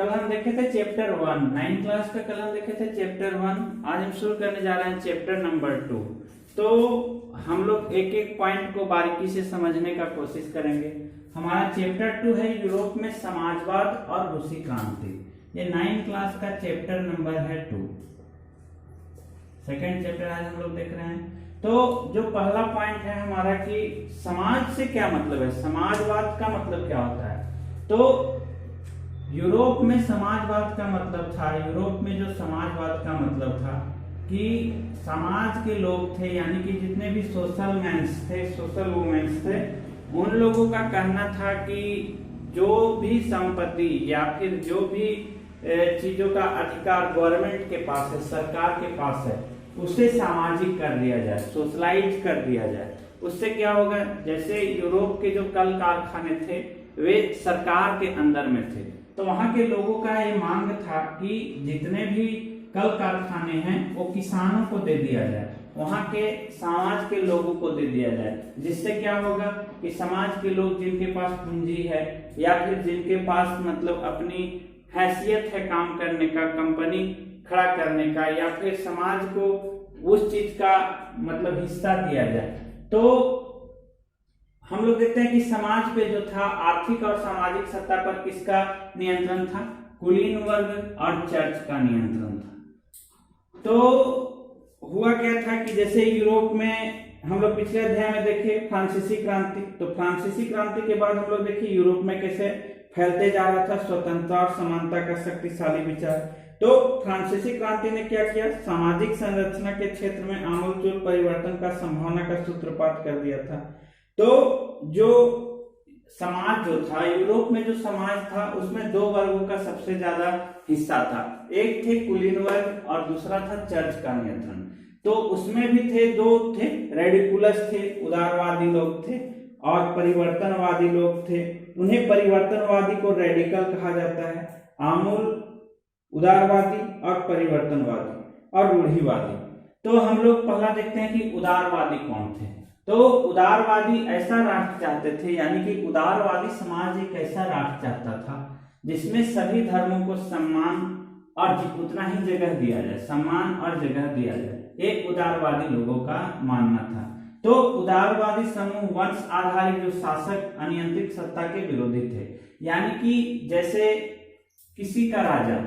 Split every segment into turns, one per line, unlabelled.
कल हम देखे थे चैप्टर 1, 9 क्लास का कल हम देखे थे चैप्टर 1। आज हम शुरू करने जा रहे हैं चैप्टर नंबर 2। तो हम लोग एक एक पॉइंट को बारीकी से समझने का कोशिश करेंगे। हमारा चैप्टर 2 है यूरोप में समाजवाद और रूसी क्रांति। ये 9 क्लास का चैप्टर नंबर है 2, सेकेंड चैप्टर आज हम लोग देख रहे हैं। तो जो पहला पॉइंट है हमारा कि समाज से क्या मतलब है, समाजवाद का मतलब क्या होता है। तो यूरोप में समाजवाद का मतलब था, यूरोप में जो समाजवाद का मतलब था कि समाज के लोग थे, यानी कि जितने भी सोशल मैन्स थे, सोशल वुमेन्स थे, उन लोगों का कहना था कि जो भी संपत्ति या फिर जो भी चीजों का अधिकार गवर्नमेंट के पास है, सरकार के पास है, उसे सामाजिक कर दिया जाए, सोशलाइज कर दिया जाए। उससे क्या होगा, जैसे यूरोप के जो कल कारखाने थे वे सरकार के अंदर में थे, तो वहां के लोगों का ये मांग था कि जितने भी कल कारखाने हैं वो किसानों को दे दिया जाए, वहां के समाज के लोगों को दे दिया जाए। जिससे क्या होगा कि समाज के लोग जिनके पास पूंजी है या फिर जिनके पास मतलब अपनी हैसियत है काम करने का, कंपनी खड़ा करने का, या फिर समाज को उस चीज का मतलब हिस्सा दिया जाए। तो हम लोग देखते हैं कि समाज पे जो था आर्थिक और सामाजिक सत्ता पर किसका नियंत्रण था, कुलीन वर्ग और चर्च का नियंत्रण था। तो हुआ क्या था कि जैसे यूरोप में हम लोग पिछले अध्याय में देखे फ्रांसीसी क्रांति, तो फ्रांसीसी क्रांति के बाद हम लोग देखे यूरोप में कैसे फैलते जा रहा था स्वतंत्रता और समानता का शक्तिशाली विचार। तो फ्रांसीसी क्रांति ने क्या किया, सामाजिक संरचना के क्षेत्र में आमूलचूल परिवर्तन का संभावना का सूत्रपात कर दिया था। तो जो समाज जो था, यूरोप में जो समाज था उसमें दो वर्गों का सबसे ज्यादा हिस्सा था, एक थे कुलीन वर्ग और दूसरा था चर्च का नियंत्रण। तो उसमें भी थे, दो थे, रेडिकुलस थे, उदारवादी लोग थे, और परिवर्तनवादी लोग थे। उन्हें परिवर्तनवादी को रेडिकल कहा जाता है, आमूल उदारवादी और परिवर्तनवादी और रूढ़िवादी। तो हम लोग पहला देखते हैं कि उदारवादी कौन थे। तो उदारवादी ऐसा राष्ट्र चाहते थे, यानी कि उदारवादी समाज एक ऐसा राष्ट्र चाहता था जिसमें सभी धर्मों को सम्मान और उतना ही जगह दिया जाए, सम्मान और जगह दिया जाए, ये उदारवादी लोगों का मानना था। तो उदारवादी समूह वंश आधारित जो शासक अनियंत्रित सत्ता के विरोधी थे, यानी कि जैसे किसी का राजा,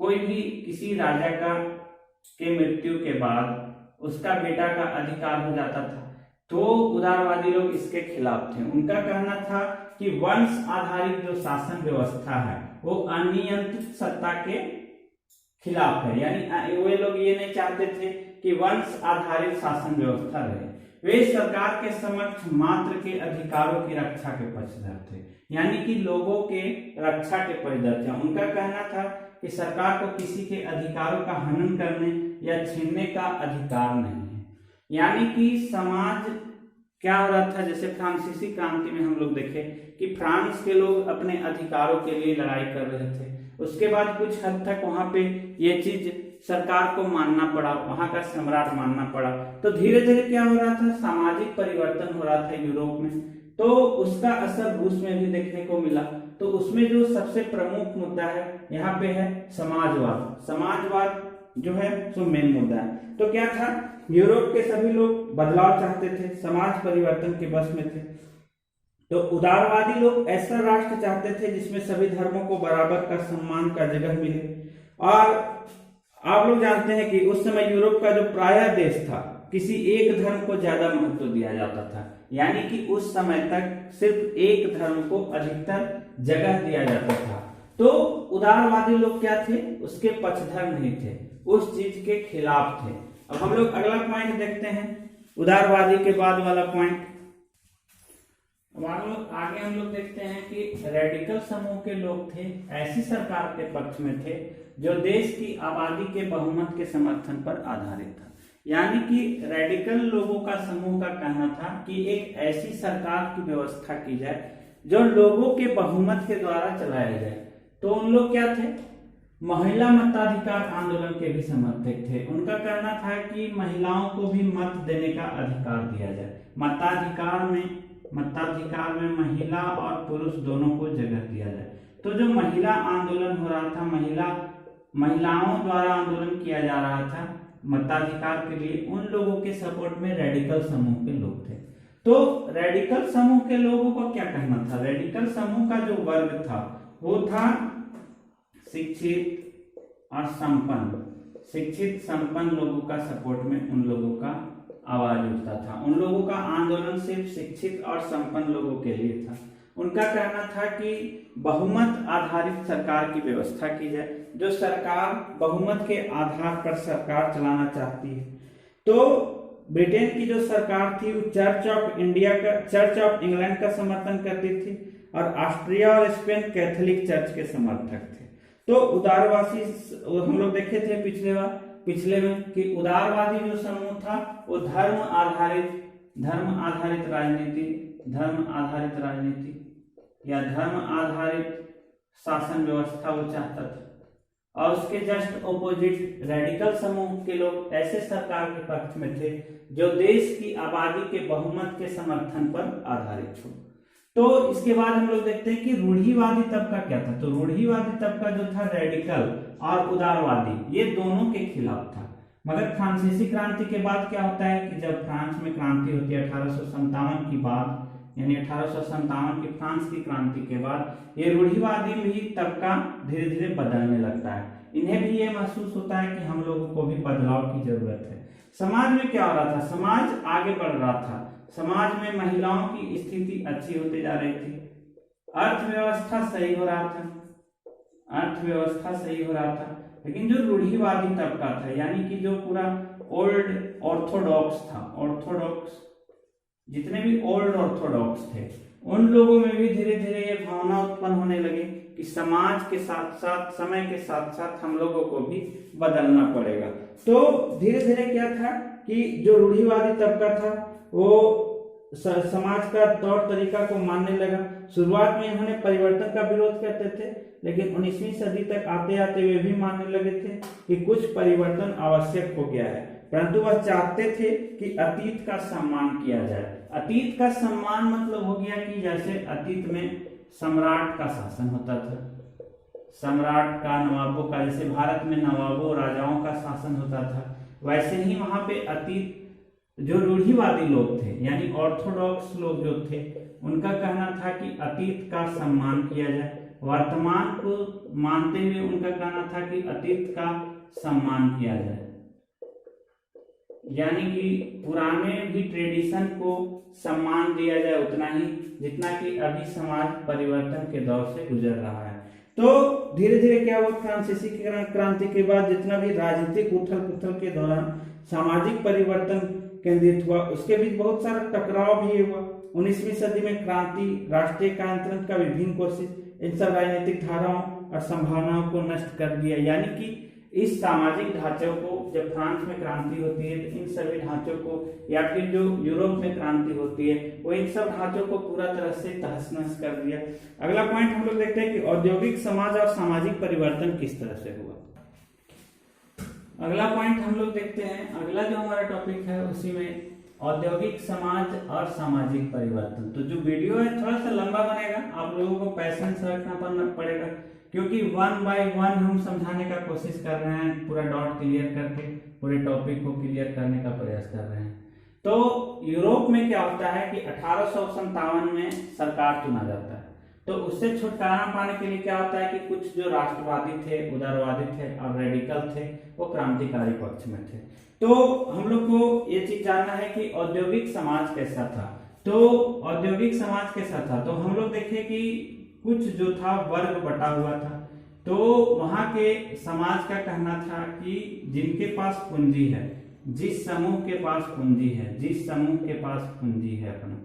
कोई भी किसी राजा का के मृत्यु के बाद उसका बेटा का अधिकार हो जाता था, तो उदारवादी लोग इसके खिलाफ थे। उनका कहना था कि वंश आधारित जो शासन व्यवस्था है वो अनियंत्रित सत्ता के खिलाफ है, यानी वे लोग ये नहीं चाहते थे कि वंश आधारित शासन व्यवस्था रहे। वे सरकार के समक्ष मात्र के अधिकारों की रक्षा के पक्षधर थे, यानी कि लोगों के रक्षा के पक्षधर थे। उनका कहना था कि सरकार को किसी के अधिकारों का हनन करने या छीनने का अधिकार नहीं है। यानी कि समाज क्या हो रहा था, जैसे फ्रांसीसी क्रांति में हम लोग देखे कि फ्रांस के लोग अपने अधिकारों के लिए लड़ाई कर रहे थे। उसके बाद कुछ हद तक वहां पे ये चीज सरकार को मानना पड़ा, वहां का सम्राट मानना पड़ा। तो धीरे धीरे क्या हो रहा था, सामाजिक परिवर्तन हो रहा था यूरोप में। तो उसका असर रूस में भी देखने को मिला। तो उसमें जो सबसे प्रमुख मुद्दा है यहाँ पे है समाजवाद। समाजवाद जो है सो मेन मुद्दा है। तो क्या था, यूरोप के सभी लोग बदलाव चाहते थे, समाज परिवर्तन के बस में थे। तो उदारवादी लोग ऐसा राष्ट्र चाहते थे जिसमें सभी धर्मों को बराबर का सम्मान का जगह मिले। और आप लोग जानते हैं कि उस समय यूरोप का जो प्रायः देश था, किसी एक धर्म को ज्यादा महत्व दिया जाता था, यानी कि उस समय तक सिर्फ एक धर्म को अधिकतर जगह दिया जाता था। तो उदारवादी लोग क्या थे, उसके पक्षधर नहीं थे, उस चीज के खिलाफ थे। अब हम लोग अगला पॉइंट देखते हैं, उदारवादी के बाद वाला पॉइंट। आगे हम लोग देखते हैं कि रेडिकल समूह के लोग थे, ऐसी सरकार के पक्ष में थे जो देश की आबादी के बहुमत के समर्थन पर आधारित था। यानी कि रेडिकल लोगों का समूह का कहना था कि एक ऐसी सरकार की व्यवस्था की जाए जो लोगों के बहुमत के द्वारा चलाया जाए। तो उन लोग क्या थे, महिला मताधिकार आंदोलन के भी समर्थक थे। उनका कहना था कि महिलाओं को भी मत देने का अधिकार दिया जाए, मताधिकार में महिला और पुरुष दोनों को जगह दिया जाए। तो जो महिला आंदोलन रहा था, महिलाओं द्वारा आंदोलन किया जा रहा था मताधिकार के लिए, उन लोगों के सपोर्ट में रेडिकल समूह के लोग थे। तो रेडिकल समूह के लोगों को क्या कहना था? रेडिकल समूह का जो वर्ग था वो था शिक्षित और संपन्न। शिक्षित संपन्न लोगों का सपोर्ट में उन लोगों का आवाज उठता था। उन लोगों का आंदोलन सिर्फ शिक्षित और संपन्न लोगों के लिए था। उनका कहना था कि बहुमत आधारित सरकार की व्यवस्था की जाए, जो सरकार बहुमत के आधार पर सरकार चलाना चाहती है। तो ब्रिटेन की जो सरकार थी वो चर्च ऑफ इंग्लैंड का समर्थन करती थी और ऑस्ट्रिया और स्पेन कैथोलिक चर्च के समर्थक थे। तो उदारवादी हम लोग देखे थे पिछले में कि उदारवादी जो समूह था वो धर्म आधारित राजनीति या धर्म आधारित शासन व्यवस्था वो चाहता था, और उसके जस्ट ऑपोजिट रेडिकल समूह के लोग ऐसे सरकार के पक्ष में थे जो देश की आबादी के बहुमत के समर्थन पर आधारित हो। तो इसके बाद हम लोग देखते हैं कि रूढ़िवादी तबका क्या था। तो रूढ़िवादी तबका जो था रेडिकल और उदारवादी ये दोनों के खिलाफ था। मगर फ्रांसीसी क्रांति के बाद क्या होता है कि जब फ्रांस में क्रांति होती है 1857 की बाद, यानी 1857 की फ्रांस की क्रांति के बाद ये रूढ़िवादी भी तबका धीरे धीरे बदलने लगता है। इन्हें भी ये महसूस होता है कि हम लोगों को भी बदलाव की जरूरत है। समाज में क्या हो रहा था? समाज आगे बढ़ रहा था, समाज में महिलाओं की स्थिति अच्छी होती जा रही थी, अर्थव्यवस्था सही हो रहा था। लेकिन जो रूढ़िवादी तबका था, यानी कि जो पूरा ओल्ड ऑर्थोडॉक्स था, जितने भी ओल्ड ऑर्थोडॉक्स थे, उन लोगों में भी धीरे धीरे ये भावना उत्पन्न होने लगी कि समाज के साथ साथ, समय के साथ साथ हम लोगों को भी बदलना पड़ेगा। तो धीरे धीरे क्या था कि जो रूढ़िवादी तबका था वो समाज का तौर तरीका को मानने लगा। शुरुआत में इन्होंने परिवर्तन का विरोध करते थे, लेकिन 19वीं सदी तक आते आते वे भी मानने लगे थे कि कुछ परिवर्तन आवश्यक हो गया है, परंतु वह चाहते थे कि अतीत का सम्मान किया जाए। अतीत का सम्मान मतलब हो गया कि जैसे अतीत में सम्राट का शासन होता था, सम्राट का, नवाबों का, जैसे भारत में नवाबों राजाओं का शासन होता था, वैसे ही वहां पे अतीत जो रूढ़िवादी लोग थे यानी ऑर्थोडॉक्स लोग जो थे, उनका कहना था कि अतीत का सम्मान किया जाए। वर्तमान को मानते हुए उनका कहना था कि अतीत का सम्मान किया जाए, यानी कि पुराने भी ट्रेडिशन को सम्मान दिया जाए उतना ही जितना कि अभी समाज परिवर्तन के दौर से गुजर रहा है। तो धीरे धीरे क्या हुआ, फ्रांसीसी क्रांति के बाद जितना भी राजनीतिक उथल पुथल के दौरान सामाजिक परिवर्तन केंद्रित हुआ, उसके बीच बहुत सारा टकराव भी हुआ। 19वीं सदी में क्रांति, राष्ट्रीय कायंत्रण का विभिन्न कोशिश इन सब राजनीतिक धाराओं और संभावनाओं को नष्ट कर दिया, यानी कि इस सामाजिक ढांचों को, जब फ्रांस में क्रांति होती है तो इन सभी ढांचों को, या फिर जो यूरोप में क्रांति होती है वो इन सब ढांचों को पूरा तरह से तहस नहस कर दिया। अगला पॉइंट हम लोग देखते हैं कि औद्योगिक समाज और सामाजिक परिवर्तन किस तरह से हुआ। अगला पॉइंट हम लोग देखते हैं, अगला जो हमारा टॉपिक है उसी में औद्योगिक समाज और सामाजिक परिवर्तन। तो जो वीडियो है थोड़ा सा लंबा बनेगा, आप लोगों को पैसेंस रखना पड़ेगा, क्योंकि 1 बाय 1 हम समझाने का कोशिश कर रहे हैं, पूरा डॉट क्लियर करके पूरे टॉपिक को क्लियर करने का प्रयास कर रहे हैं। तो यूरोप में क्या होता है कि 1857 में सरकार चुना जाता है, तो उससे छुटकारा पाने के लिए क्या होता है कि कुछ जो राष्ट्रवादी थे, उदारवादी थे और रेडिकल थे वो क्रांतिकारी पक्ष में थे। तो हम लोग को ये चीज जानना है कि औद्योगिक समाज कैसा था। तो औद्योगिक समाज कैसा था, तो हम लोग देखें कि कुछ जो था वर्ग बटा हुआ था। तो वहां के समाज का कहना था कि जिनके पास पूंजी है, जिस समूह के पास पूंजी है अपना,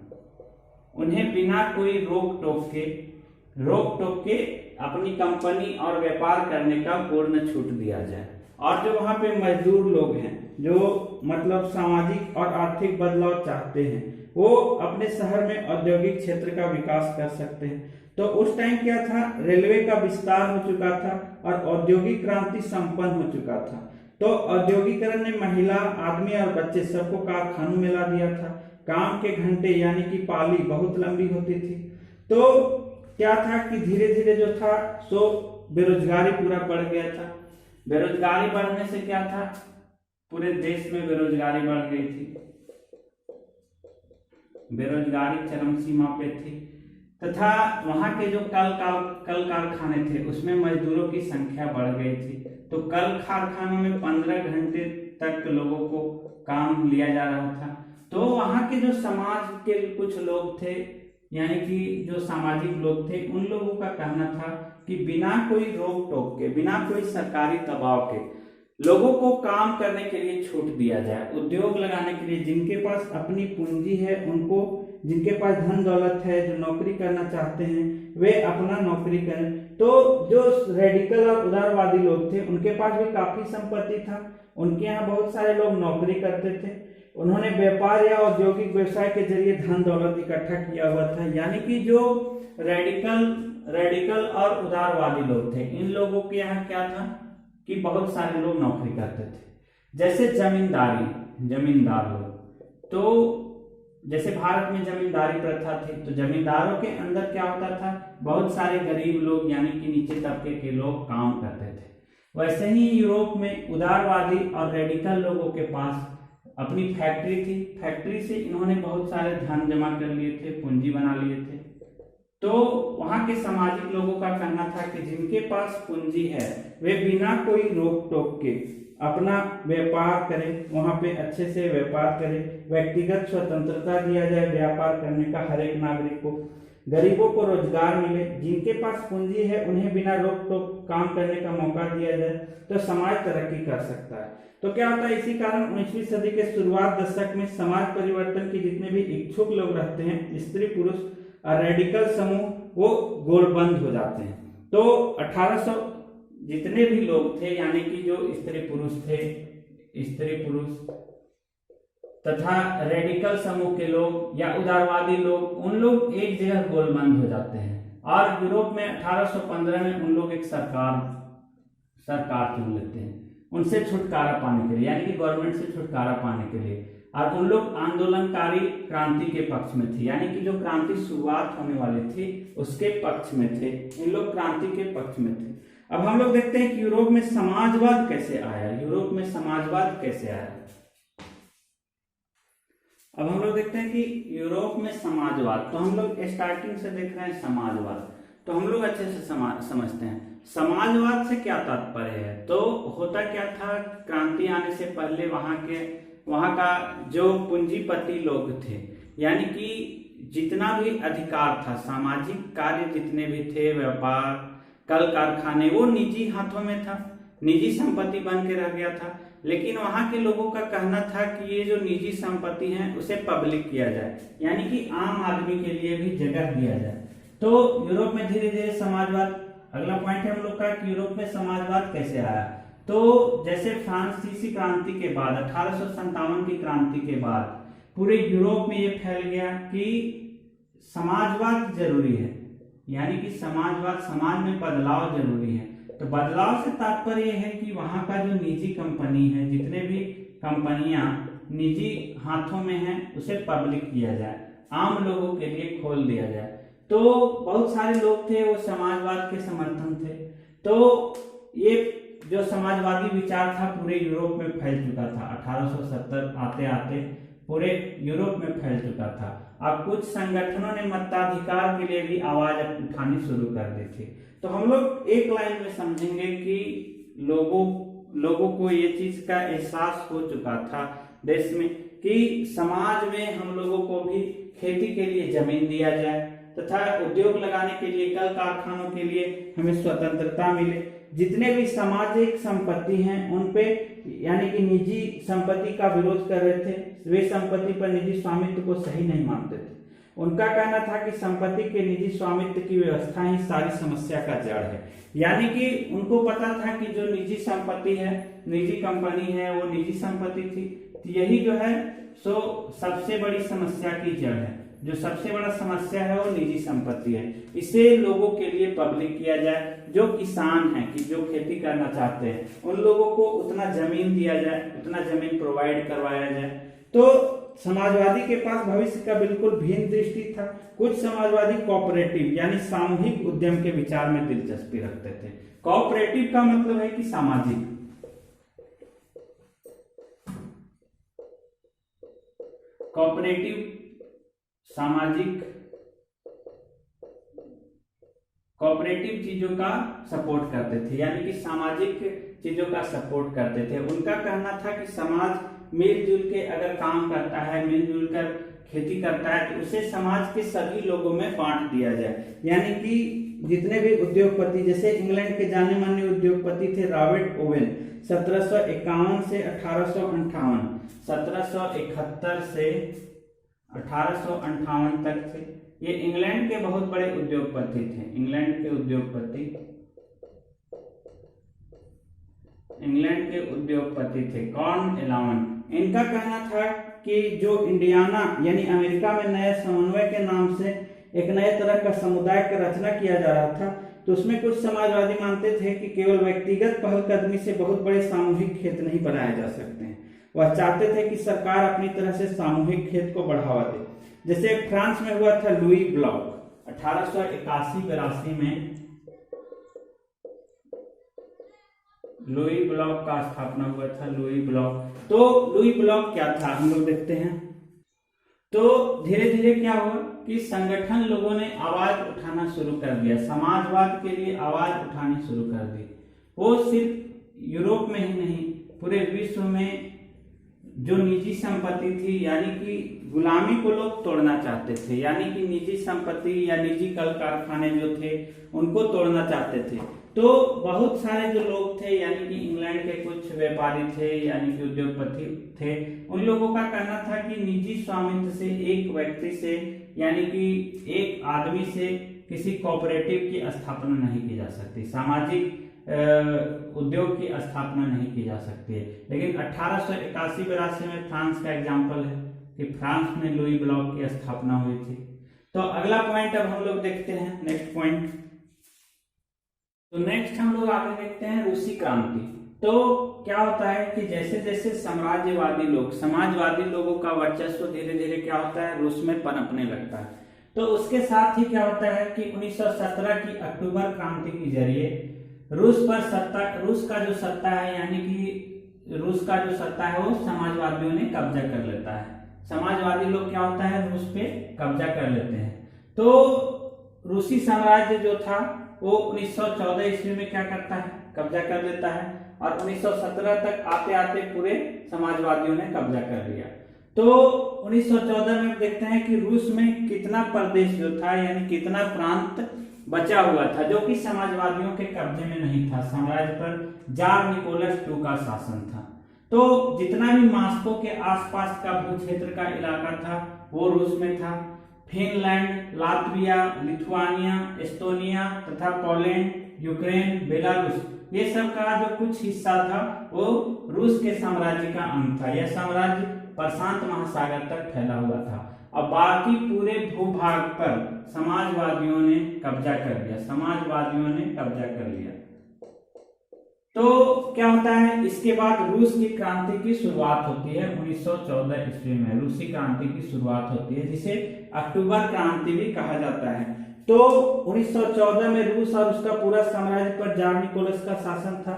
उन्हें बिना कोई रोक टोक के अपनी कंपनी और व्यापार करने का पूर्ण छूट दिया जाए। और जो वहां पे मजदूर लोग हैं, जो मतलब सामाजिक और आर्थिक बदलाव चाहते हैं, वो अपने शहर में औद्योगिक क्षेत्र का विकास कर सकते हैं। तो उस टाइम क्या था, रेलवे का विस्तार हो चुका था और औद्योगिक क्रांति संपन्न हो चुका था। तो औद्योगिकरण ने महिला, आदमी और बच्चे सबको कारखानों में ला दिया था। काम के घंटे यानी कि पाली बहुत लंबी होती थी। तो क्या था कि धीरे धीरे जो था सो बेरोजगारी पूरा बढ़ गया था। बेरोजगारी बढ़ने से क्या था, पूरे देश में बेरोजगारी बढ़ गई थी, बेरोजगारी चरम सीमा पे थी, तथा वहां के जो कल कारखाने थे उसमें मजदूरों की संख्या बढ़ गई थी। तो कल कारखानों में 15 घंटे तक लोगों को काम लिया जा रहा था। तो वहां के जो समाज के कुछ लोग थे, यानी कि जो सामाजिक लोग थे, उन लोगों का कहना था कि बिना कोई रोक टोक के, बिना कोई सरकारी दबाव के लोगों को काम करने के लिए छूट दिया जाए, उद्योग लगाने के लिए। जिनके पास अपनी पूंजी है उनको, जिनके पास धन दौलत है, जो नौकरी करना चाहते हैं वे अपना नौकरी करें। तो जो रेडिकल और उदारवादी लोग थे उनके पास भी काफी संपत्ति था, उनके यहाँ बहुत सारे लोग नौकरी करते थे, उन्होंने व्यापार या औद्योगिक व्यवसाय के जरिए धन दौलत इकट्ठा किया हुआ था। यानी कि जो रेडिकल और उदारवादी लोग थे, इन लोगों के यहाँ क्या था कि बहुत सारे लोग नौकरी करते थे। जैसे जमींदार लोग, तो जैसे भारत में जमींदारी प्रथा थी, तो जमींदारों के अंदर क्या होता था, बहुत सारे गरीब लोग यानी कि नीचे तबके के लोग काम करते थे। वैसे ही यूरोप में उदारवादी और रेडिकल लोगों के पास अपनी फैक्ट्री थी, फैक्ट्री से इन्होंने बहुत सारे धन जमा कर लिए थे, पूंजी बना लिए थे। तो वहां के सामाजिक लोगों का कहना था कि जिनके पास पूंजी है वे बिना कोई रोक टोक के अपना व्यापार करें, वहां पे अच्छे से व्यापार करें, व्यक्तिगत स्वतंत्रता दिया जाए व्यापार करने का हर एक नागरिक को, गरीबों को रोजगार मिले, जिनके पास पूंजी है उन्हें बिना रोक टोक काम करने का मौका दिया जाए, तो समाज तरक्की कर सकता है। तो क्या होता है, इसी कारण 19वीं सदी के शुरुआत दशक में समाज परिवर्तन के जितने भी इच्छुक लोग रहते हैं, स्त्री पुरुष और रेडिकल समूह, वो गोलबंद हो जाते हैं। तो 1800 जितने भी लोग थे, यानी कि जो स्त्री पुरुष तथा रेडिकल समूह के लोग या उदारवादी लोग, उन लोग एक जगह गोलबंद हो जाते हैं। और यूरोप में 1815 में उन लोग एक सरकार चुन लेते हैं, उनसे छुटकारा पाने के लिए, यानी कि गवर्नमेंट से छुटकारा पाने के लिए। और उन लोग आंदोलनकारी क्रांति के पक्ष में थे, यानी कि जो क्रांति शुरुआत होने वाली थी उसके पक्ष में थे, इन लोग क्रांति के पक्ष में थे। अब हम लोग देखते हैं कि यूरोप में समाजवाद कैसे आया, यूरोप में समाजवाद कैसे आया। अब हम लोग देखते हैं कि यूरोप में समाजवाद, तो हम लोग स्टार्टिंग से देख रहे हैं समाजवाद, तो हम लोग अच्छे से समझते हैं समाजवाद से क्या तात्पर्य है। तो होता क्या था, क्रांति आने से पहले वहां का जो पूंजीपति लोग थे, यानी कि जितना भी अधिकार था, सामाजिक कार्य जितने भी थे, व्यापार, कल कारखाने, वो निजी हाथों में था, निजी संपत्ति बन के रह गया था। लेकिन वहां के लोगों का कहना था कि ये जो निजी संपत्ति है उसे पब्लिक किया जाए, यानी कि आम आदमी के लिए भी जगह दिया जाए। तो यूरोप में धीरे धीरे समाजवाद, अगला पॉइंट है हम लोग का कि यूरोप में समाजवाद कैसे आया। तो जैसे फ्रांसीसी क्रांति के बाद, 1857 की क्रांति के बाद पूरे यूरोप में ये फैल गया कि समाजवाद जरूरी है, यानी कि समाज में बदलाव जरूरी है। तो बदलाव से तात्पर्य यह है कि वहां का जो निजी कंपनी है, जितने भी कंपनियां निजी हाथों में हैं, उसे पब्लिक किया जाए, आम लोगों के लिए खोल दिया जाए। तो बहुत सारे लोग थे वो समाजवाद के समर्थन थे। तो ये जो समाजवादी विचार था पूरे यूरोप में फैल चुका था, 1870 आते आते पूरे यूरोप में फैल चुका था। अब कुछ संगठनों ने मताधिकार के लिए भी आवाज उठानी शुरू कर दी थी। तो हम लोग एक लाइन में समझेंगे कि लोगों को ये चीज का एहसास हो चुका था देश में कि समाज में हम लोगों को भी खेती के लिए जमीन दिया जाए, तथा उद्योग लगाने के लिए, कल कारखानों के लिए हमें स्वतंत्रता मिले। जितने भी सामाजिक संपत्ति हैं उन पे, यानी कि निजी संपत्ति का विरोध कर रहे थे, वे संपत्ति पर निजी स्वामित्व को सही नहीं मानते थे। उनका कहना था कि संपत्ति के निजी स्वामित्व की व्यवस्था ही सारी समस्या का जड़ है। यानी कि उनको पता था कि जो निजी संपत्ति है, निजी कंपनी है, वो निजी संपत्ति थी, तो यही जो है सो सबसे बड़ी समस्या की जड़ है। जो सबसे बड़ा समस्या है वो निजी संपत्ति है, इसे लोगों के लिए पब्लिक किया जाए। जो किसान हैं, कि जो खेती करना चाहते हैं, उन लोगों को उतना जमीन दिया जाए, उतना जमीन प्रोवाइड करवाया जाए। तो समाजवादी के पास भविष्य का बिल्कुल भिन्न दृष्टि था। कुछ समाजवादी कोऑपरेटिव यानी सामूहिक उद्यम के विचार में दिलचस्पी रखते थे। कोऑपरेटिव का मतलब है कि सामाजिक, कोऑपरेटिव सामाजिक, कोऑपरेटिव चीजों का सपोर्ट करते थे, यानी कि सामाजिक चीजों का सपोर्ट करते थे। उनका कहना था कि समाज मिलजुल के अगर काम करता है, मिलजुल कर खेती करता है, तो उसे समाज के सभी लोगों में बांट दिया जाए। यानी कि जितने भी उद्योगपति, जैसे इंग्लैंड के जाने माने उद्योगपति थे रॉबर्ट ओवेन, 1751 से 1858, 1771 से 1858 तक थे। ये इंग्लैंड के बहुत बड़े उद्योगपति थे। इंग्लैंड के उद्योगपति थे कॉर्न एलावन। इनका कहना था कि जो इंडियाना यानी अमेरिका में नए समन्वय के नाम से एक नए तरह का समुदाय का रचना किया जा रहा था, तो उसमें कुछ समाजवादी मानते थे कि केवल व्यक्तिगत पहलकदमी से बहुत बड़े सामूहिक खेत नहीं बनाए जा सकते हैं। वह चाहते थे कि सरकार अपनी तरह से सामूहिक खेत को बढ़ावा दे। जैसे फ्रांस में हुआ था लुई ब्लॉक 1881-82 में, लुई ब्लॉक का स्थापना हुआ था। लुई ब्लॉक, तो लुई ब्लॉक क्या था हम लोग देखते हैं। तो धीरे धीरे क्या हुआ कि संगठन लोगों ने आवाज उठाना शुरू कर दिया, समाजवाद के लिए आवाज उठानी शुरू कर दी। वो सिर्फ यूरोप में ही नहीं, पूरे विश्व में जो निजी संपत्ति थी, यानी कि गुलामी को लोग तोड़ना चाहते थे, यानी कि निजी संपत्ति या निजी कल कारखाने जो थे उनको तोड़ना चाहते थे। तो बहुत सारे जो लोग थे, यानी कि इंग्लैंड के कुछ व्यापारी थे, यानी कि उद्योगपति थे, उन लोगों का कहना था कि निजी स्वामित्व से, एक व्यक्ति से, यानी कि एक आदमी से किसी कोऑपरेटिव की स्थापना नहीं की जा सकती, सामाजिक उद्योग की स्थापना नहीं की जा सकती है। लेकिन 1881-82 में फ्रांस का एग्जाम्पल है कि फ्रांस में लुई ब्लॉक की स्थापना हुई थी। तो अगला पॉइंट अब हम लोग देखते हैं, नेक्स्ट पॉइंट। तो नेक्स्ट हम लोग आगे देखते हैं रूसी क्रांति। तो क्या होता है कि जैसे जैसे साम्राज्यवादी लोग, समाजवादी लोगों का वर्चस्व धीरे धीरे क्या होता है रूस में पनपने लगता है। तो उसके साथ ही क्या होता है कि 1917 की अक्टूबर क्रांति के जरिए रूस का जो सत्ता है, यानी कि रूस का जो सत्ता है वो समाजवादियों ने कब्जा कर लेता है। समाजवादी लोग क्या होता है रूस पे कब्जा कर लेते हैं। तो रूसी साम्राज्य जो था वो 1914 ईस्वी में क्या करता है, कब्जा कर लेता है, और 1917 तक आते आते पूरे समाजवादियों ने कब्जा कर लिया। तो 1914 में देखते हैं कि रूस में कितना प्रदेश जो था, यानी कितना प्रांत बचा हुआ था जो कि समाजवादियों के कब्जे में नहीं था। साम्राज्य पर जार निकोलस II का शासन था। तो जितना भी मॉस्को के आसपास का भूक्षेत्र का इलाका था वो रूस में था। फिनलैंड, लातविया, लिथुआनिया, एस्टोनिया तथा पोलैंड, यूक्रेन, बेलारूस, ये सब का जो कुछ हिस्सा था वो रूस के साम्राज्य का अंग था। यह साम्राज्य प्रशांत महासागर तक फैला हुआ था। अब बाकी पूरे भूभाग पर समाजवादियों ने कब्जा कर लिया, तो क्या होता है, इसके बाद रूस की क्रांति की शुरुआत होती है 1914 ईस्वी में। रूसी क्रांति की शुरुआत होती है जिसे अक्टूबर क्रांति भी कहा जाता है। तो 1914 में रूस और उसका पूरा साम्राज्य पर जार निकोलस का शासन था।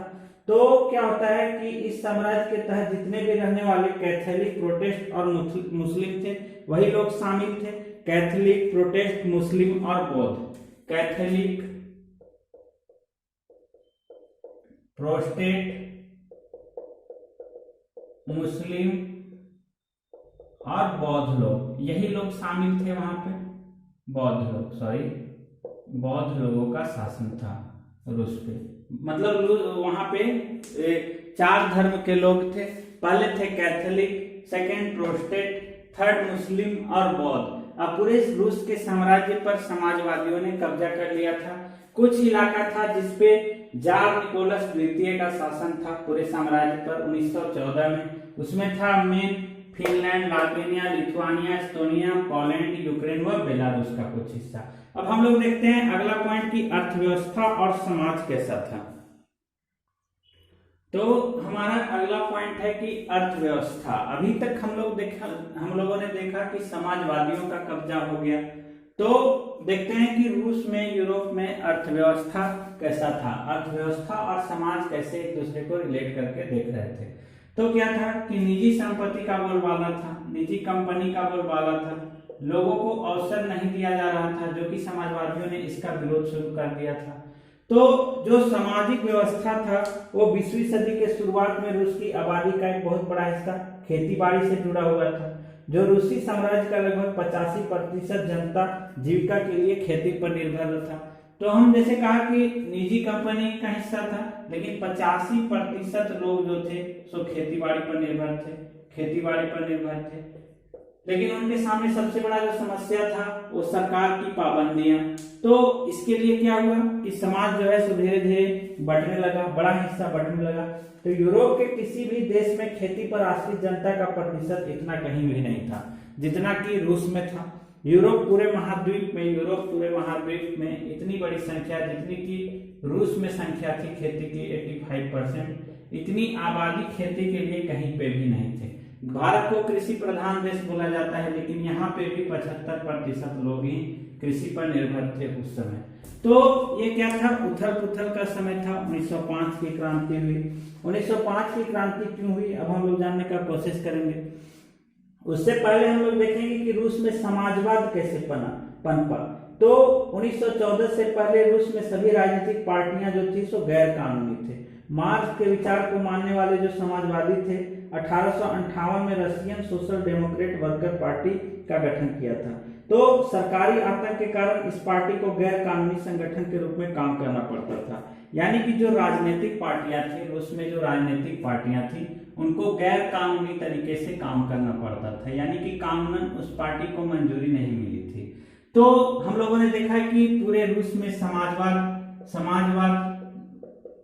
तो क्या होता है कि इस साम्राज्य के तहत जितने भी रहने वाले कैथोलिक, प्रोटेस्ट और मुस्लिम थे वही लोग शामिल थे। कैथोलिक, प्रोटेस्ट, मुस्लिम और बौद्ध। कैथोलिक, प्रोटेस्ट, मुस्लिम और बौद्ध लोग, यही लोग शामिल थे वहां पे। बौद्ध लोगों का शासन था रूस पे। मतलब वहां पे 4 धर्म के लोग थे। पहले थे कैथोलिक, सेकंड प्रोटेस्टेंट, थर्ड मुस्लिम और बौद्ध। अब पूरे रूस के साम्राज्य पर समाजवादियों ने कब्जा कर लिया था। कुछ इलाका था जिसपे जार निकोलस द्वितीय का शासन था पूरे साम्राज्य पर 1914 में। उसमें था main Finland, Latvia, Lithuania, Estonia, Poland, Ukraine व बेलारूस का कुछ हिस्सा। अब हम लोग देखते हैं अगला पॉइंट की अर्थव्यवस्था और समाज कैसा था। तो हमारा अगला पॉइंट है कि अर्थव्यवस्था। अभी तक हम लोगों ने देखा कि समाजवादियों का कब्जा हो गया। तो देखते हैं कि रूस में, यूरोप में अर्थव्यवस्था कैसा था, अर्थव्यवस्था और समाज कैसे एक दूसरे को रिलेट करके देख रहे थे। तो क्या था कि निजी संपत्ति का बोलबाला था, निजी कंपनी का बोलबाला था, लोगों को अवसर नहीं दिया जा रहा था, जो कि समाजवादियों ने इसका विरोध शुरू कर दिया था। तो जो सामाजिक व्यवस्था था वो 20वीं सदी के शुरुआत में रूस की आबादी का एक बहुत बड़ा हिस्सा खेती बाड़ी से जुड़ा हुआ था। जो रूसी साम्राज्य का लगभग 85% जनता जीविका के लिए खेती पर निर्भर था। तो हम जैसे कहा कि निजी कंपनी का हिस्सा था, लेकिन 85% लोग जो थे सो खेती बाड़ी पर निर्भर थे। लेकिन उनके सामने सबसे बड़ा जो समस्या था वो सरकार की पाबंदियां। तो इसके लिए क्या हुआ कि समाज जो है सो धीरे धीरे बढ़ने लगा, बड़ा हिस्सा बढ़ने लगा। तो यूरोप के किसी भी देश में खेती पर आश्रित जनता का प्रतिशत इतना कहीं भी नहीं था जितना कि रूस में था। यूरोप पूरे महाद्वीप में इतनी बड़ी संख्या जितनी कि रूस में संख्या थी खेती की 85%, इतनी आबादी खेती के लिए कहीं पे भी नहीं थे। भारत को कृषि प्रधान देश बोला जाता है, लेकिन यहाँ पे भी 75% लोग ही कृषि पर निर्भर थे उस समय। तो ये क्या था, उथल पुथल का समय था। 1905 की क्रांति हुई। 1905 की क्रांति क्यों हुई, अब हम लोग जानने का कोशिश करेंगे। उससे पहले हम लोग देखेंगे कि रूस में समाजवाद कैसे पनपा। तो 1914 से पहले रूस में सभी राजनीतिक पार्टियां जो थी सो गैर कानूनी थे। मार्क्स के विचार को मानने वाले जो समाजवादी थे 1858 में Russian social Democrat worker party का गठन किया था। तो सरकारी आतंक के कारण इस पार्टी को गैर कानूनी संगठन के रूप में काम करना पड़ता था। यानी कि जो राजनीतिक पार्टियां थी, उसमें जो राजनीतिक पार्टियां थी उनको गैर कानूनी तरीके से काम करना पड़ता था, यानी कि कानूनन उस पार्टी को मंजूरी नहीं मिली थी। तो हम लोगों ने देखा है कि पूरे रूस में समाजवाद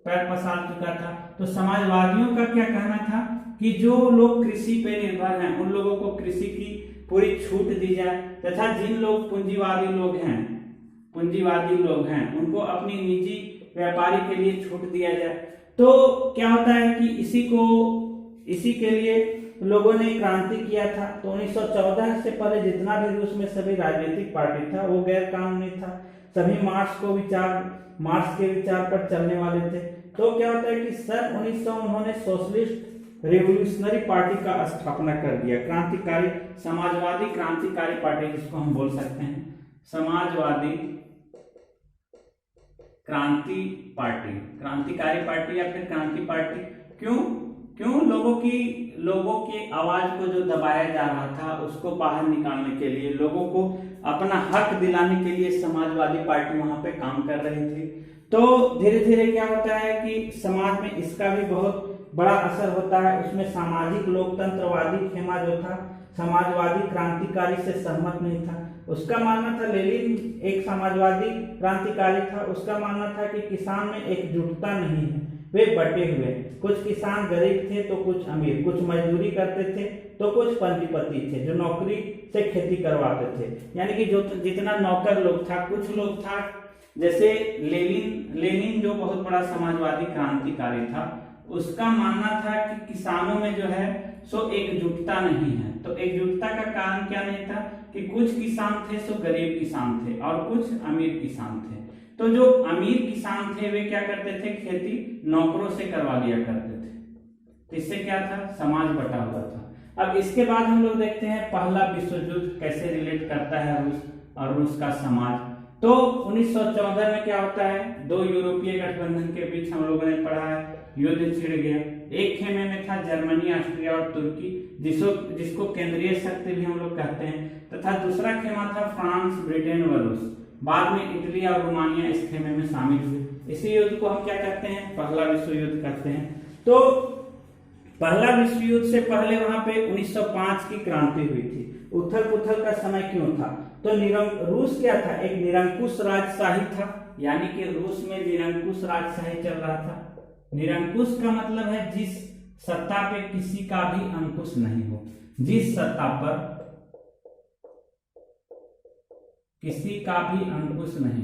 पैर पसार चुका था। तो समाजवादियों का क्या कहना था कि जो लोग कृषि पे निर्भर हैं उन लोगों को कृषि की पूरी छूट दी जाए, तथा जिन लोग पूंजीवादी लोग हैं उनको अपनी निजी व्यापारी के लिए छूट दिया जाए। तो क्या होता है कि इसी के लिए लोगों ने क्रांति किया था। तो 1914 से पहले जितना भी रूस में सभी राजनीतिक पार्टी था वो गैर कानूनी था। सभी मार्क्स के विचार पर चलने वाले थे। तो क्या होता है कि सन 1900 उन्होंने सोशलिस्ट रिवोल्यूशनरी पार्टी का स्थापना कर दिया, समाजवादी क्रांतिकारी पार्टी जिसको हम बोल सकते हैं, समाजवादी क्रांतिकारी पार्टी या फिर क्रांति पार्टी। क्यों लोगों की आवाज को जो दबाया जा रहा था उसको बाहर निकालने के लिए, लोगों को अपना हक दिलाने के लिए समाजवादी पार्टी वहां पे काम कर रही थी। तो धीरे धीरे क्या होता है कि समाज में इसका भी बहुत बड़ा असर होता है। उसमें सामाजिक लोकतंत्रवादी खेमा जो था समाजवादी क्रांतिकारी से सहमत नहीं था। उसका मानना था, लेनिन एक समाजवादी क्रांतिकारी था, उसका मानना था कि किसान में एकजुटता नहीं है, वे बटे हुए, कुछ किसान गरीब थे तो कुछ अमीर, कुछ मजदूरी करते थे तो कुछ पंजीपति थे जो नौकरी से खेती करवाते थे। यानी कि जो जितना नौकर लोग था, कुछ लोग था जैसे लेनिन जो बहुत बड़ा समाजवादी क्रांतिकारी था, उसका मानना था कि किसानों में जो है सो एकजुटता नहीं है। तो एकजुटता का कारण क्या नहीं था कि कुछ किसान थे सो गरीब किसान थे और कुछ अमीर किसान थे। तो जो अमीर किसान थे वे क्या करते थे, खेती नौकरों से करवा लिया करते थे। तो इससे क्या था, समाज बटा हुआ था। अब इसके बाद हम लोग देखते हैं पहला विश्व युद्ध कैसे रिलेट करता है रूस और रूस का समाज। तो 1914 में क्या होता है, दो यूरोपीय गठबंधन के बीच हम लोगों ने पढ़ा है युद्ध छिड़ गया। एक खेमे में था जर्मनी, ऑस्ट्रिया और तुर्की, जिसको केंद्रीय शक्ति भी हम लोग कहते हैं, तथा दूसरा खेमा था फ्रांस, ब्रिटेन व रूस। बाद में इटली और रोमानिया इस खेमे में शामिल हुए। इसी युद्ध को हम क्या कहते हैं, पहला विश्व युद्ध कहते हैं। तो पहला विश्व युद्ध से पहले वहां पे 1905 की क्रांति हुई थी। उथल पुथल का समय क्यों था, तो रूस क्या था, एक निरंकुश राजशाही था। यानी कि रूस में निरंकुश राजशाही चल रहा था। निरंकुश का मतलब है जिस सत्ता पे किसी का भी अंकुश नहीं हो, जिस सत्ता पर किसी का भी अंकुश नहीं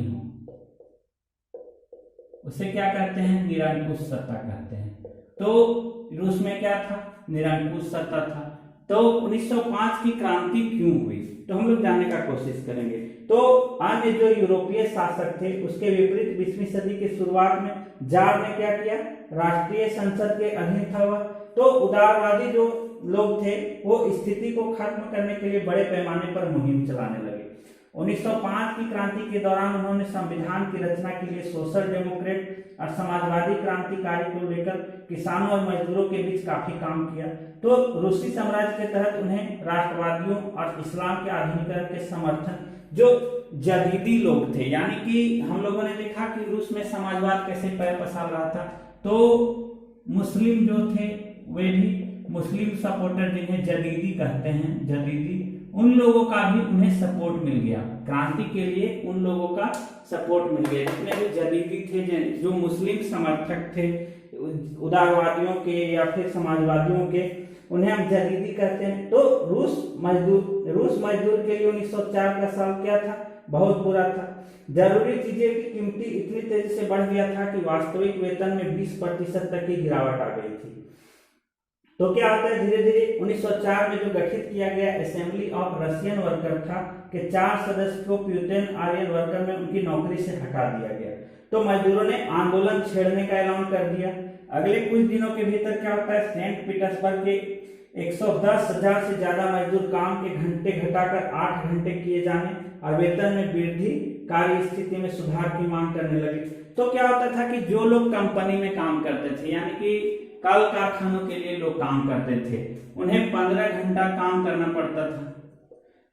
हो, उसे क्या कहते हैं, निरंकुश सत्ता कहते हैं। तो रूस में क्या था, निरंकुश सत्ता था। तो 1905 की क्रांति क्यों हुई, तो हम लोग जानने का कोशिश करेंगे। तो अन्य जो यूरोपीय शासक थे उसके विपरीत 20वीं सदी के शुरुआत में जार ने क्या किया, राष्ट्रीय संसद के अधीन था वह। तो उदारवादी जो लोग थे वो स्थिति को खत्म करने के लिए बड़े पैमाने पर मुहिम चलाने लगे। 1905 की क्रांति के दौरान उन्होंने संविधान की रचना के लिए सोशल डेमोक्रेट और समाजवादी क्रांतिकारी को लेकर किसानों और मजदूरों के बीच काफी काम किया। तो रूसी साम्राज्य के तहत उन्हें राष्ट्रवादियों और इस्लाम के आधुनिकीकरण के समर्थन, जो जदीदी लोग थे, यानी कि हम लोगों ने देखा कि रूस में समाजवाद कैसे पैर पसार रहा था, तो मुस्लिम जो थे वे भी मुस्लिम सपोर्टर जिन्हें जदीदी कहते हैं, जदीदी, उन लोगों का भी उन्हें सपोर्ट मिल गया क्रांति के लिए, उन लोगों का सपोर्ट मिल गया जितने भी जदीदी थे, जो मुस्लिम समर्थक थे उदारवादियों के या फिर समाजवादियों के, उन्हें हम जदीदी कहते हैं। तो रूस मजदूर के लिए 1904 का साल क्या था, बहुत बुरा था। जरूरी चीजें की कीमती इतनी तेजी से बढ़ गया था कि वास्तविक वेतन में 20% तक की गिरावट आ गई थी। तो क्या होता है, धीरे धीरे 1904 में जो गठित किया गया असेंबली ऑफ रशियन वर्कर था के 4 सदस्य को प्यूटेन आर्यन वर्कर में उनकी नौकरी से हटा दिया गया। तो मजदूरों ने आंदोलन छेड़ने का ऐलान कर दिया। अगले कुछ दिनों के भीतर क्या होता है, सेंट पीटर्सबर्ग के 110,000 से ज्यादा मजदूर काम के घंटे घटाकर 8 घंटे किए जाने और वेतन में वृद्धि, कार्य स्थिति में सुधार की मांग करने लगे। तो क्या होता था कि जो लोग कंपनी में काम करते थे, यानी कि कल कारखानों के लिए लोग काम करते थे, उन्हें 15 घंटा काम करना पड़ता था,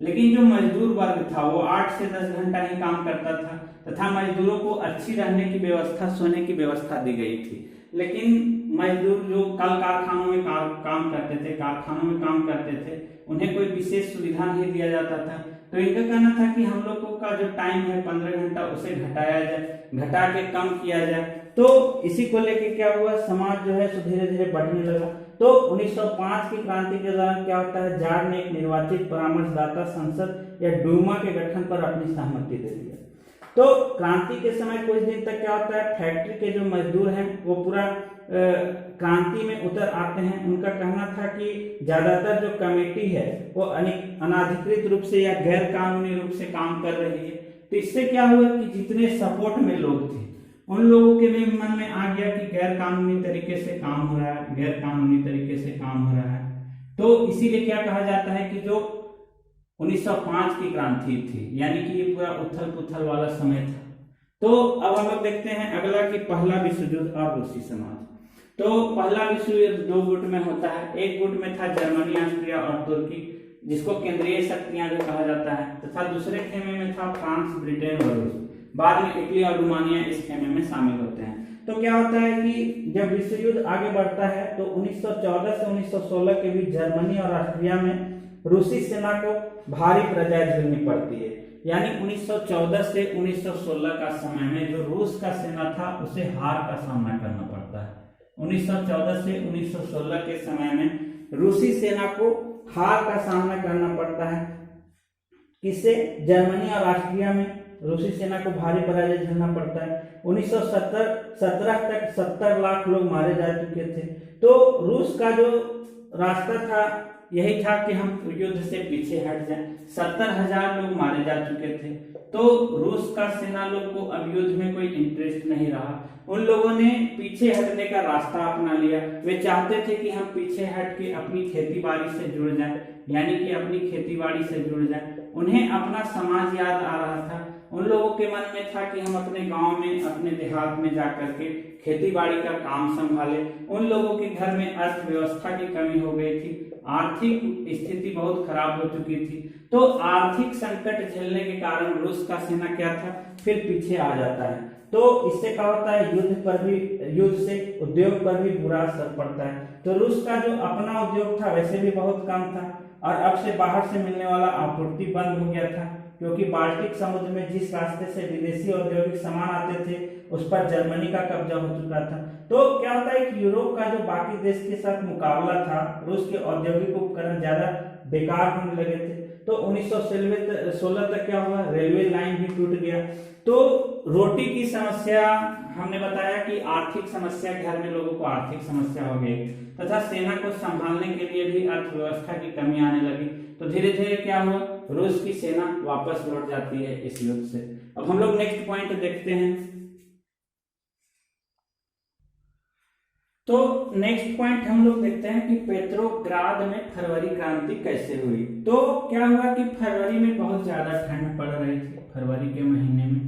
लेकिन जो मजदूर वर्ग था वो 8 से 10 घंटा ही काम करता था, तथा मजदूरों को अच्छी रहने की व्यवस्था, सोने की व्यवस्था दी गई थी। लेकिन मजदूर जो कल कारखानों में काम करते थे, कारखानों में काम करते थे, उन्हें कोई विशेष सुविधा नहीं दिया जाता था। तो इनका कहना था कि हम लोगों का जो टाइम है 15 घंटा, उसे घटाया जाए, घटा के कम किया जाए। तो इसी को लेके क्या हुआ, समाज जो है सो धीरे धीरे बढ़ने लगा। तो 1905 की क्रांति के दौरान क्या होता है, जार ने एक निर्वाचित परामर्शदाता संसद या डूमा के गठन पर अपनी सहमति दे दी। तो क्रांति के समय कुछ दिन तक क्या होता है, फैक्ट्री के जो मजदूर हैं वो पूरा क्रांति में उतर आते हैं। उनका कहना था कि ज्यादातर जो कमेटी है वो अनाधिकृत रूप से या गैर कानूनी रूप से काम कर रही है। तो इससे क्या हुआ कि जितने सपोर्ट में लोग थे उन लोगों के भी मन में आ गया कि गैर कानूनी तरीके से काम हो रहा है, गैर कानूनी तरीके से काम हो रहा है। तो इसीलिए क्या कहा जाता है कि जो 1905 की क्रांति थी, यानी कि ये पूरा उथल पुथल वाला समय था। तो अब हम लोग देखते हैं अगला कि पहला विश्व युद्ध और रूसी समाज। तो पहला विश्व युद्ध 2 गुट में होता है। एक गुट में था जर्मनी, ऑस्ट्रिया और तुर्की, जिसको केंद्रीय शक्तियां भी कहा जाता है, तथा दूसरे खेमे में था फ्रांस, ब्रिटेन और रूस। बाद में इटली और रोमानिया इस खेमे में शामिल होते हैं। तो क्या होता है कि जब विश्व युद्ध आगे बढ़ता है तो 1914 से 1916 के बीच जर्मनी और ऑस्ट्रिया में रूसी सेना को भारी पराजय झेलनी पड़ती है। यानी 1914 से 1916 का समय में जो रूस का सेना था उसे हार का सामना करना पड़ता है। 1914 से 1916 के समय में रूसी सेना को हार का सामना करना पड़ता है। किससे? जर्मनी और ऑस्ट्रिया में रूसी सेना को भारी पराजय झेलना पड़ता है। 1917 तक 70 लाख लोग मारे जा चुके थे। तो रूस का जो रास्ता था यही था कि हम युद्ध से पीछे हट जाएं। 70,000 लोग मारे जा चुके थे। तो रूस का सेना लोग को अब युद्ध में कोई इंटरेस्ट नहीं रहा। उन लोगों ने पीछे हटने का रास्ता अपना लिया। वे चाहते थे कि हम पीछे हट के अपनी खेती बाड़ी से जुड़ जाएं, यानी कि अपनी खेती बाड़ी से जुड़ जाएं। उन्हें अपना समाज याद आ रहा था। उन लोगों के मन में था कि हम अपने गांव में, अपने देहात में जाकर के खेती बाड़ी का काम संभाले। उन लोगों के घर में अर्थव्यवस्था की कमी हो गई थी, आर्थिक स्थिति बहुत खराब हो चुकी थी। तो आर्थिक संकट झेलने के कारण रूस का सेना क्या था, फिर पीछे आ जाता है। तो इससे क्या होता है, युद्ध से उद्योग पर भी बुरा असर पड़ता है। तो रूस का जो अपना उद्योग था वैसे भी बहुत कम था, और अब से बाहर से मिलने वाला आपूर्ति बंद हो गया था, क्योंकि बाल्टिक समुद्र में जिस रास्ते से विदेशी औद्योगिक सामान आते थे उस पर जर्मनी का कब्जा हो चुका था। तो क्या होता है कि यूरोप का जो बाकी देश के साथ मुकाबला था, रूस के औद्योगिक उपकरण ज्यादा बेकार होने लगे थे। तो 1916 तक क्या हुआ, रेलवे लाइन भी टूट गया। तो रोटी की समस्या, हमने बताया कि आर्थिक समस्या, घर में लोगों को आर्थिक समस्या हो गई, तथा सेना को संभालने के लिए भी अर्थव्यवस्था की कमी आने लगी। तो धीरे धीरे क्या हुआ, रूस की सेना वापस लौट जाती है इस युद्ध से। अब हम लोग नेक्स्ट पॉइंट देखते हैं। तो नेक्स्ट पॉइंट हम लोग देखते हैं कि पेट्रोग्राद में फरवरी क्रांति कैसे हुई। तो क्या हुआ कि फरवरी में बहुत ज्यादा ठंड पड़ रही थी। फरवरी के महीने में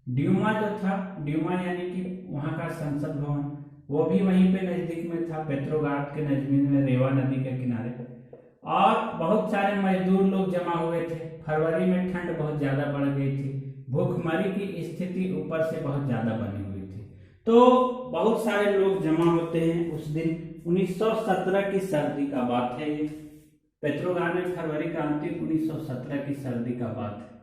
ड्यूमा जो था, ड्यूमा यानी कि वहां का संसद भवन, वो भी वहीं पे नजदीक में था, पेट्रोग्राद के नजदीक में, रेवा नदी के किनारे, और बहुत सारे मजदूर लोग जमा हुए थे। फरवरी में ठंड बहुत ज्यादा बढ़ गई थी, भूखमरी की स्थिति ऊपर से बहुत ज्यादा बनी हुई थी। तो बहुत सारे लोग जमा होते हैं उस दिन। 1917 की सर्दी का बात है ये। पेट्रोग्राद में फरवरी क्रांति 1917 की सर्दी का बात है।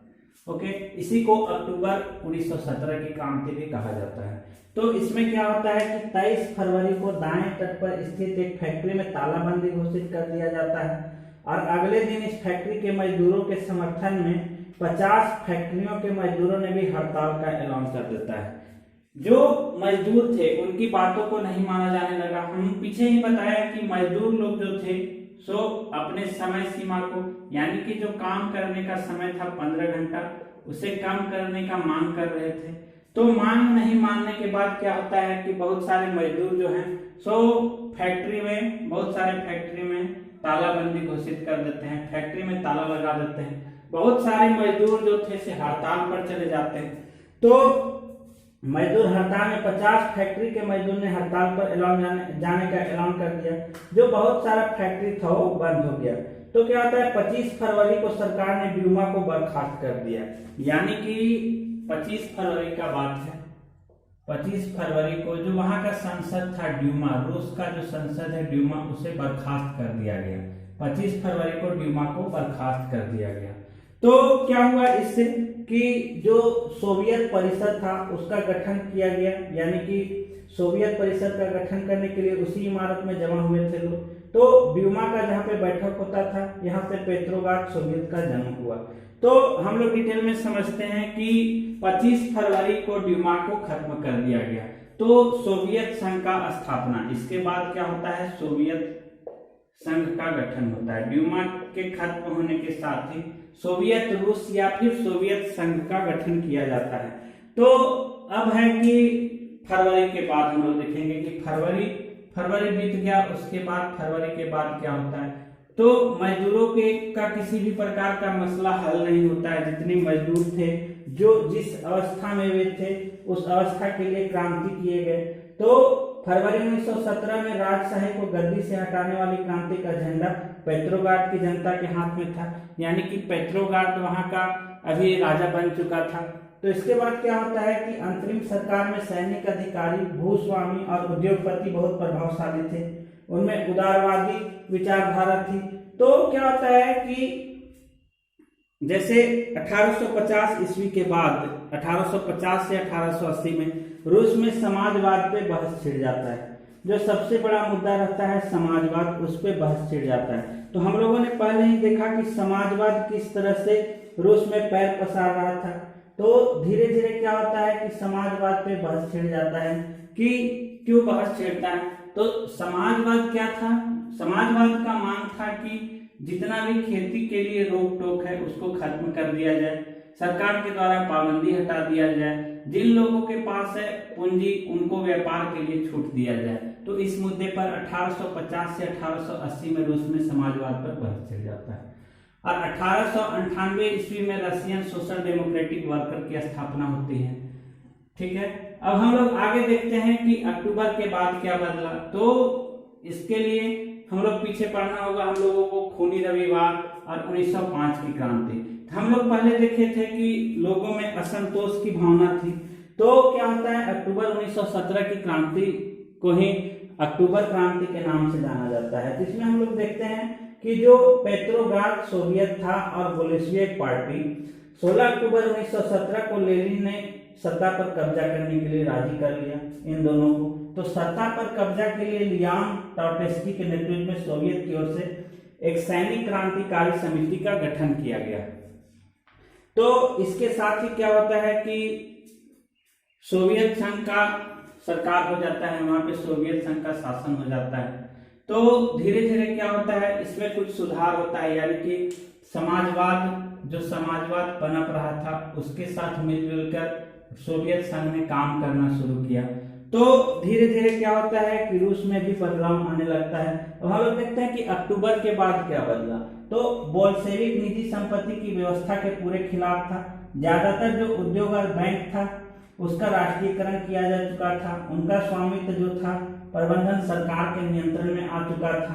ओके, इसी को अक्टूबर 1917 की क्रांति भी कहा जाता है। तो इसमें क्या होता है कि 23 फरवरी को दाएं तट पर स्थित एक फैक्ट्री में तालाबंदी घोषित कर दिया जाता है, और अगले दिन इस फैक्ट्री के मजदूरों के समर्थन में 50 फैक्ट्रियों के मजदूरों ने भी हड़ताल का ऐलान कर देता है। जो मजदूर थे उनकी बातों को नहीं माना जाने लगा। हम पीछे ही बताया कि मजदूर लोग जो थे सो अपने समय सीमा को, यानी कि जो काम करने का समय था 15 घंटा, उसे कम करने का मांग कर रहे थे। तो मांग नहीं मानने के बाद क्या होता है कि बहुत सारे मजदूर जो हैं सो फैक्ट्री में, बहुत सारे फैक्ट्री में तालाबंदी घोषित कर देते हैं, फैक्ट्री में ताला लगा देते हैं। बहुत सारे मजदूर जो थे से हड़ताल पर चले जाते हैं। तो मजदूर हड़ताल में 50 फैक्ट्री के मजदूर ने हड़ताल पर जाने का ऐलान कर दिया। जो बहुत सारा फैक्ट्री था वो बंद हो गया। तो क्या होता है, 25 फरवरी को सरकार ने ड्यूमा को बर्खास्त कर दिया, यानी कि 25 फरवरी का बात है। 25 फरवरी को जो वहां का संसद था ड्यूमा, रूस का जो संसद है ड्यूमा, उसे बर्खास्त कर दिया गया। 25 फरवरी को ड्यूमा को बर्खास्त कर दिया गया। तो क्या हुआ इससे कि जो सोवियत परिषद था उसका गठन किया गया, यानी कि सोवियत परिषद का गठन करने के लिए उसी इमारत में जमा हुए थे लोग। तो ड्यूमा का जहाँ पे बैठक होता था, यहाँ से पेट्रोग्राद सोवियत का जन्म हुआ। तो हम लोग डिटेल में समझते हैं कि 25 फरवरी को ड्यूमा को खत्म कर दिया गया। तो सोवियत संघ का स्थापना, इसके बाद क्या होता है, सोवियत संघ का गठन होता है। ड्यूमा के खत्म होने के साथ ही सोवियत रूस या फिर सोवियत संघ का गठन किया जाता है। तो अब है कि फरवरी के बाद हम लोग देखेंगे कि फरवरी बीत गया, उसके बाद फरवरी के बाद क्या होता है। तो मजदूरों का किसी भी प्रकार का मसला हल नहीं होता है। जितने मजदूर थे जो जिस अवस्था में वे थे उस अवस्था के लिए क्रांति किए गए। तो फरवरी 1917 में राजशाही को गद्दी से हटाने वाली क्रांति का झंडा पेट्रोग्राद की जनता के हाथ में था, यानी कि पेट्रोग्राद वहां का अभी राजा बन चुका था। तो इसके बाद क्या होता है कि अंतरिम सरकार में सैनिक अधिकारी, भूस्वामी और उद्योगपति बहुत प्रभावशाली थे। उनमें उदारवादी विचारधारा थी। तो क्या होता है कि जैसे 1850 ईस्वी के बाद 1850 से 1880 में रूस में समाजवाद पे बहस छिड़ जाता है। जो सबसे बड़ा मुद्दा रहता है समाजवाद, उस पे बहस छिड़ जाता है। तो हम लोगों ने पहले ही देखा कि समाजवाद किस तरह से रूस में पैर पसार रहा था। तो धीरे धीरे क्या होता है कि समाजवाद पे बहस छिड़ जाता है कि क्यों बहस छिड़ता है। तो समाजवाद क्या था, समाजवाद का मांग था कि जितना भी खेती के लिए रोक टोक है उसको खत्म कर दिया जाए, सरकार के द्वारा पाबंदी हटा दिया जाए, जिन लोगों के पास है पूंजी उनको व्यापार के लिए छूट दिया जाए। तो इस मुद्दे पर 1850 से 1880 में रूस में समाजवाद पर बहस छिड़ जाता है। और 1898 ईस्वी में रशियन सोशल डेमोक्रेटिक वर्कर की स्थापना होती है। ठीक है, अब हम लोग आगे देखते हैं कि अक्टूबर के बाद क्या बदला। तो इसके लिए हम लोग पीछे पढ़ना होगा हम लोगों को खूनी रविवार और 1905 की क्रांति। हम लोग पहले देखे थे कि लोगों में असंतोष की भावना थी। तो क्या होता है, अक्टूबर 1917 की क्रांति को ही अक्टूबर क्रांति के नाम से जाना जाता है। जिसमें हम लोग देखते हैं कि जो पेट्रोग्राद सोवियत था और बोल्शेविक पार्टी 16 अक्टूबर 1917 को लेनिन ने सत्ता पर कब्जा करने के लिए राजी कर लिया इन दोनों को। तो सत्ता पर कब्जा के लिए लियाम ट्राउटेस्की के नेतृत्व में सोवियत की ओर से एक सैनिक क्रांतिकारी समिति का गठन किया गया। तो इसके साथ ही क्या होता है कि सोवियत संघ का सरकार हो जाता है, वहां पे सोवियत संघ का शासन हो जाता है। तो धीरे धीरे क्या होता है, इसमें कुछ सुधार होता है, यानी कि जो समाजवाद पनप रहा था उसके साथ मिलजुल कर सोवियत संघ ने काम करना शुरू किया। तो धीरे धीरे क्या होता है कि रूस में भी बदलाव आने लगता है। अब हम लोग देखते हैं कि अक्टूबर के बाद क्या बदला। तो बोल्शेविक निजी संपत्ति की व्यवस्था के पूरे खिलाफ था। ज्यादातर जो उद्योग और बैंक था उसका राष्ट्रीयकरण किया जा चुका था। उनका स्वामित्व जो था प्रबंधन सरकार के नियंत्रण में आ चुका था।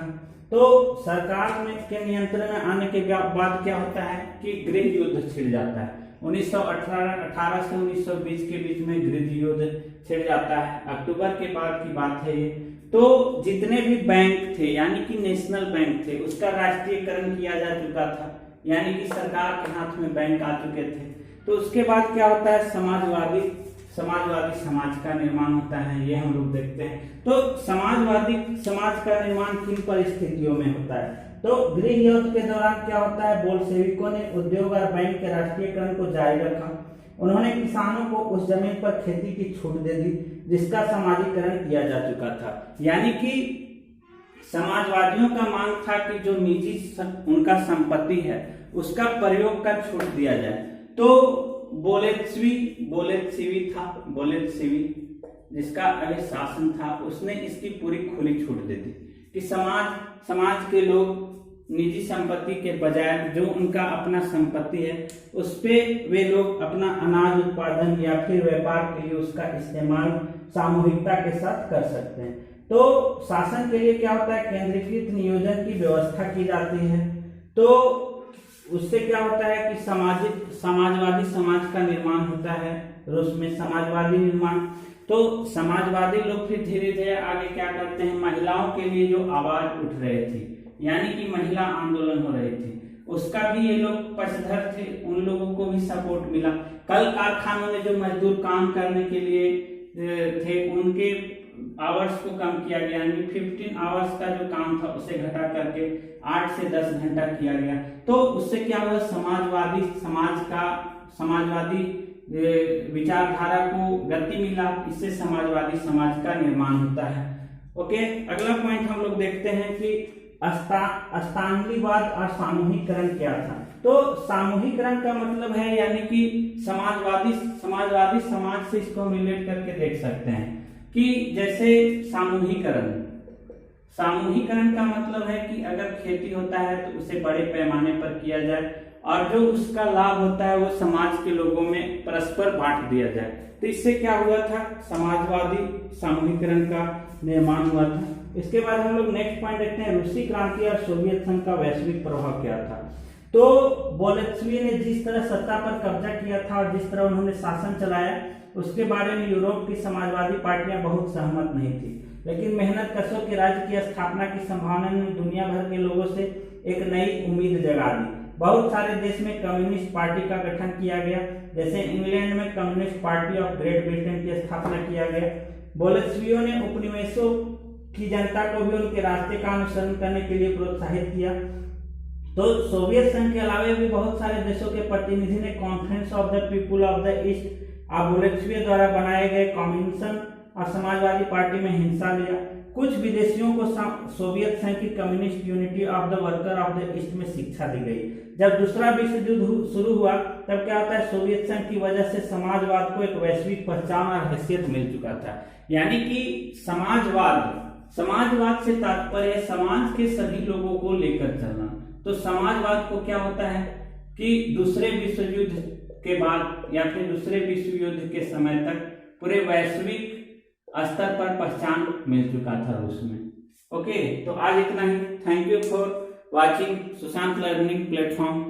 तो सरकार के नियंत्रण में आने के बाद क्या होता है कि गृह युद्ध छिड़ जाता है। 1918 से 1920 के बीच में गृह युद्ध छिड़ जाता है। अक्टूबर के बाद की बात है ये। तो जितने भी बैंक थे यानी कि नेशनल बैंक थे उसका राष्ट्रीयकरण किया जा चुका था, यानी कि सरकार के हाथ में बैंक आ चुके थे। तो उसके बाद क्या होता है, समाजवादी समाज का निर्माण होता है, ये हम लोग देखते हैं। तो समाजवादी समाज का निर्माण किन परिस्थितियों में होता है, तो गृह युद्ध के दौरान क्या होता है, बोल्शेविकों ने उद्योग और बैंक के राष्ट्रीयकरण को जारी रखा। उन्होंने किसानों को उस जमीन पर खेती की छूट दे दी जिसका समाजीकरण किया जा चुका था। यानी कि समाजवादियों का मांग था कि जो निजी उनका संपत्ति है उसका प्रयोग का छूट दिया जाए। तो बोलेत्सिवी जिसका अभी शासन था उसने इसकी पूरी खुली छूट दे दी कि समाज के लोग निजी संपत्ति के बजाय जो उनका अपना संपत्ति है उस पे वे लोग अपना अनाज उत्पादन या फिर व्यापार के लिए उसका इस्तेमाल सामूहिकता के साथ कर सकते हैं। तो शासन के लिए क्या होता है, केंद्रीकृत नियोजन की व्यवस्था की जाती है। तो उससे क्या होता है कि समाजवादी समाज का निर्माण होता है रूस में, समाजवादी निर्माण। तो समाजवादी लोग फिर धीरे धीरे आगे क्या करते हैं, महिलाओं के लिए जो आवाज उठ रहे थे यानी कि महिला आंदोलन हो रहे थे उसका भी ये लोग पक्षधर थे, उन लोगों को भी सपोर्ट मिला। कल कारखानों में जो मजदूर काम करने के लिए थे उनके आवर्स को कम किया गया, यानी 15 आवर्स का जो काम था उसे घटा करके 8 से 10 घंटा किया गया। तो उससे क्या हुआ, समाजवादी विचारधारा को गति मिला, इससे समाजवादी समाज का निर्माण होता है। ओके, अगला पॉइंट हम लोग देखते हैं कि अष्टांगीवाद और सामूहिकरण क्या था। तो सामूहिकरण का मतलब है यानी कि समाजवादी समाज से इसको रिलेट करके देख सकते हैं कि जैसे सामूहिकरण का मतलब है कि अगर खेती होता है तो उसे बड़े पैमाने पर किया जाए और जो उसका लाभ होता है वो समाज के लोगों में परस्पर बांट दिया जाए। तो इससे क्या हुआ था, समाजवादी सामूहिकरण का निर्माण हुआ था। इसके बाद हम लोग नेक्स्ट पॉइंट देखते हैं, रूसी क्रांति और सोवियत संघ का वैश्विक प्रभाव क्या था। तो बोल्शेविक ने जिस तरह सत्ता पर कब्जा किया था और जिस तरह उन्होंने शासन चलाया उसके बारे में यूरोप की समाजवादी पार्टियां बहुत सहमत नहीं थी, लेकिन मेहनत कशों के राज्य की स्थापना की संभावना ने दुनिया भर के लोगों से एक नई उम्मीद जगा दी। बहुत सारे देश में कम्युनिस्ट पार्टी का गठन किया गया, जैसे इंग्लैंड में communist party of great Britain की स्थापना किया गया। बोल्शेविकों ने उपनिवेशों की जनता को भी उनके रास्ते का अनुसरण करने के लिए प्रोत्साहित किया। तो सोवियत संघ के अलावा भी बहुत सारे देशों के प्रतिनिधि ने conference of the people of the east Bolshevik द्वारा बनाए गए कम्युनिज्म और समाजवादी पार्टी में हिस्सा लिया। कुछ विदेशियों को सोवियत संघ की communist unity of the worker of the east में शिक्षा दी गई। जब दूसरा विश्व युद्ध शुरू हुआ तब क्या होता है, सोवियत संघ की वजह से समाजवाद को एक वैश्विक पहचान और हैसियत मिल चुका था। यानी कि समाजवाद से तात्पर्य समाज के सभी लोगों को लेकर चलना। तो समाजवाद को क्या होता है कि दूसरे विश्व युद्ध के बाद या फिर दूसरे विश्व युद्ध के समय तक पूरे वैश्विक स्तर पर पहचान मिल चुका था रूस में। ओके, तो आज इतना ही। Thank you for watching Sushant learning platform.